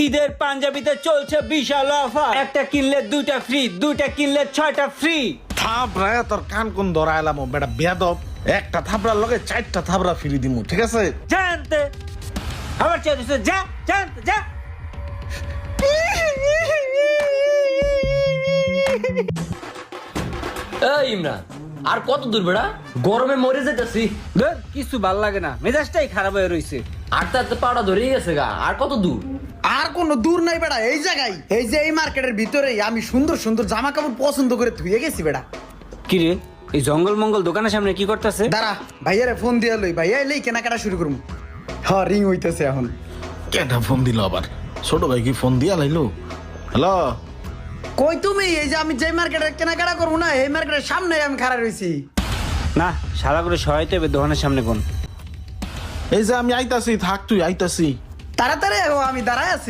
ঈদের পাঞ্জাবিতে চলছে বিশাল অফার, একটা কিনলে দুইটা ফ্রি, দুইটা কিনলে 6টা ফ্রি। থাপড়ায় তোর কান কোন ধরাইলাম বেটা বেয়াদব, একটা থাপড়ার লগে 4টা থাপড়া ফ্রি দিমু, ঠিক আছে? জানতে আবার চাইছে, যা জানতে যা। এই ইমরান, আর কত দূর বেড়া? গরমে মরে যেতেছি। ধর কিছু ভাল লাগে না, মেজাজটাই খারাপ হয়ে রইছে। আটটা তো পাড়া ধরে গেছে গা, আর কত দূর? আর কোনো দূর নাই বেটা, এই জায়গায়, এই যে এই মার্কেটের ভিতরেই আমি সুন্দর সুন্দর জামা কাপড় পছন্দ করে ধুয়ে গেছি বেটা। কি রে, এই জঙ্গল মঙ্গল দোকানের সামনে কি করতেছে? দাঁড়া ভাইয়ারে ফোন দিয়ে লই, ভাইয়া এলেই কেনাকাটা শুরু করুম। হ্যাঁ রিং হইতেছে এখন। কেটা ফোন দিল আবার? ছোট ভাই কি ফোন দিয়া লাইলো? হ্যালো, কই তুমি? এই যে আমি যে মার্কেটে কেনাকাটা করবো না, এই মার্কেটের সামনে আমি খাড়া রইছি। না, শালা করে সহায়তা হবে দোকানের সামনে কোন। এই যে আমি আইতাছি, থাক তুই আইতাছি। তাড়াতাড়ি আমি দাঁড়ায় আছি।